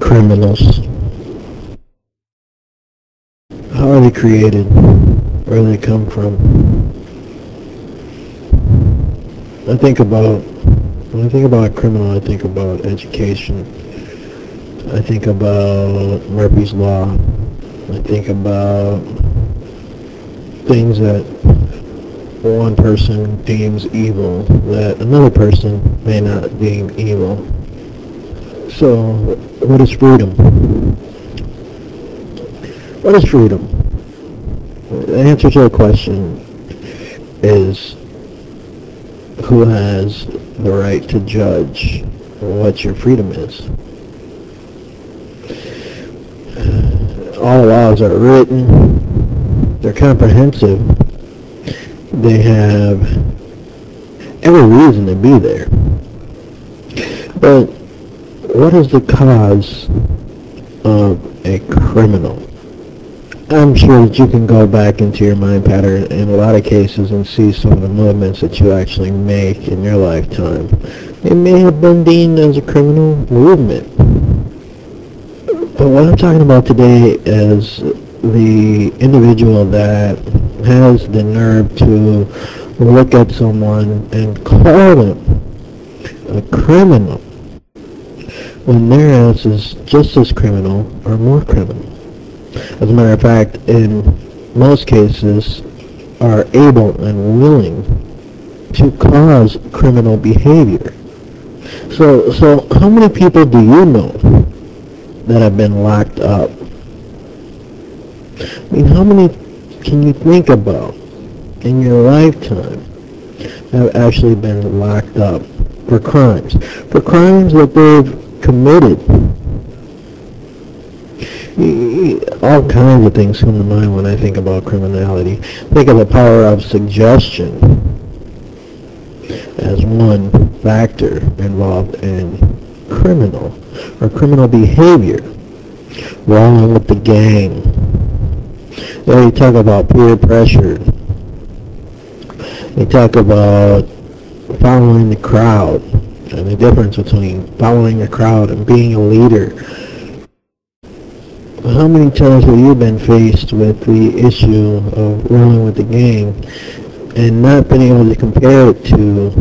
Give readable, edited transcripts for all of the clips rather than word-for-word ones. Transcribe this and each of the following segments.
criminals. How are they created? Where do they come from? When I think about a criminal, I think about education. I think about Murphy's Law. I think about things that one person deems evil that another person may not deem evil. So, what is freedom? What is freedom? The answer to the question is who has the right to judge what your freedom is. All laws are written, they're comprehensive, they have every reason to be there. But what is the cause of a criminal? I'm sure that you can go back into your mind pattern in a lot of cases and see some of the movements that you actually make in your lifetime. It may have been deemed as a criminal movement. But what I'm talking about today is the individual that has the nerve to look at someone and call them a criminal when their ass is just as criminal or more criminal. As a matter of fact, in most cases, are able and willing to cause criminal behavior. So how many people do you know that have been locked up? I mean, how many can you think about in your lifetime have actually been locked up for crimes? For crimes that they've committed. All kinds of things come to mind when I think about criminality. Think of the power of suggestion as one factor involved in criminal behavior. Rolling with the gang. You talk about peer pressure. You talk about following the crowd and the difference between following the crowd and being a leader. How many times have you been faced with the issue of rolling with the gang and not being able to compare it to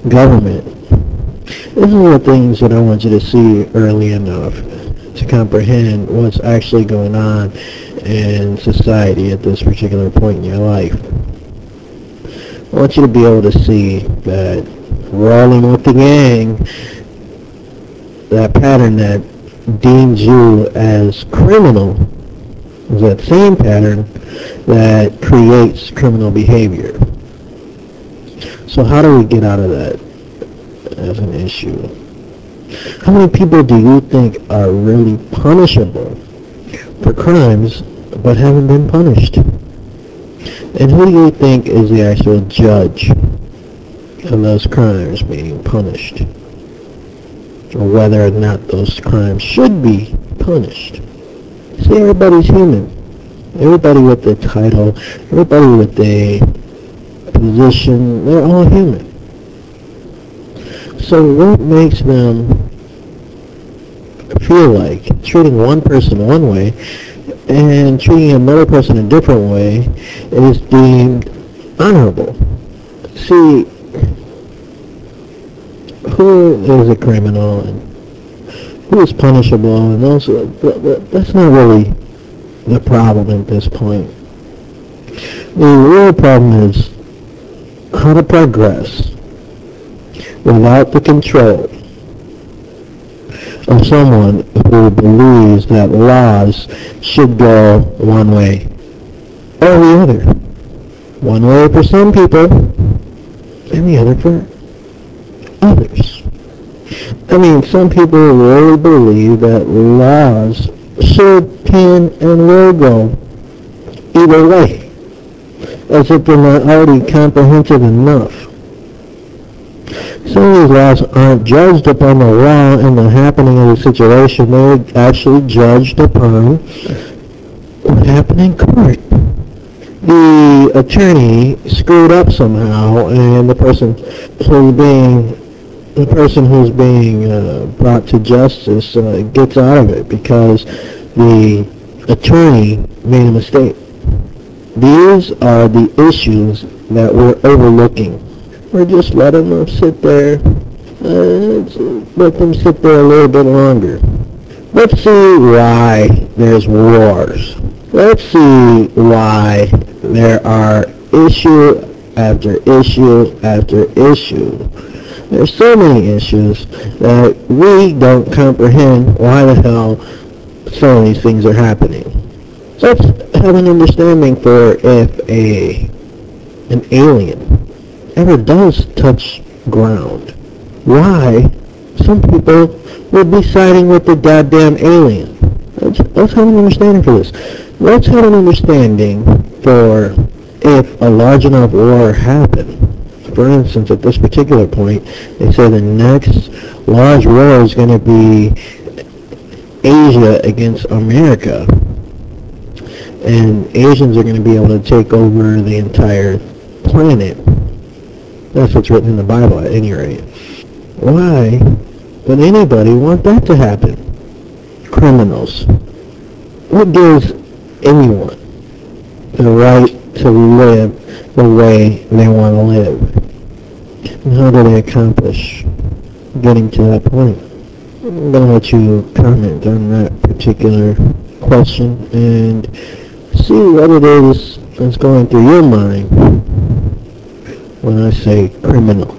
government? These are the things that I want you to see early enough to comprehend what's actually going on in society at this particular point in your life. I want you to be able to see that rolling with the gang, that pattern that deems you as criminal, is that same pattern that creates criminal behavior. So how do we get out of that as an issue? How many people do you think are really punishable for crimes but haven't been punished? And who do you think is the actual judge of those crimes being punished? Or whether or not those crimes should be punished. See, everybody's human. Everybody with the title, everybody with the position, they're all human. So what makes them feel like treating one person one way and treating another person a different way is deemed honorable? See, who is a criminal and who is punishable, and also that's not really the problem at this point. The real problem is how to progress without the control of someone who believes that laws should go one way or the other. One way for some people and the other for others. I mean, some people really believe that laws should, can, and will go either way, as if they're not already comprehensive enough. Some of these laws aren't judged upon the law and the happening of the situation. They're actually judged upon what happened in court. The attorney screwed up somehow, and the person who's being the person who's being brought to justice gets out of it because the attorney made a mistake. These are the issues that we're overlooking. We're just letting them sit there. Let them sit there a little bit longer. Let's see why there's wars. Let's see why there are issue after issue after issue. There's so many issues that we don't comprehend why the hell some of these things are happening. So let's have an understanding for if an alien ever does touch ground, why some people would be siding with the goddamn alien. Let's have an understanding for this. Let's have an understanding for if a large enough war happened. For instance, at this particular point, they say the next large war is going to be Asia against America. And Asians are going to be able to take over the entire planet. That's what's written in the Bible at any rate. Why would anybody want that to happen? Criminals. What gives anyone the right to live the way they want to live? And how do they accomplish getting to that point? I'm going to let you comment on that particular question and see what it is that's going through your mind when I say criminal.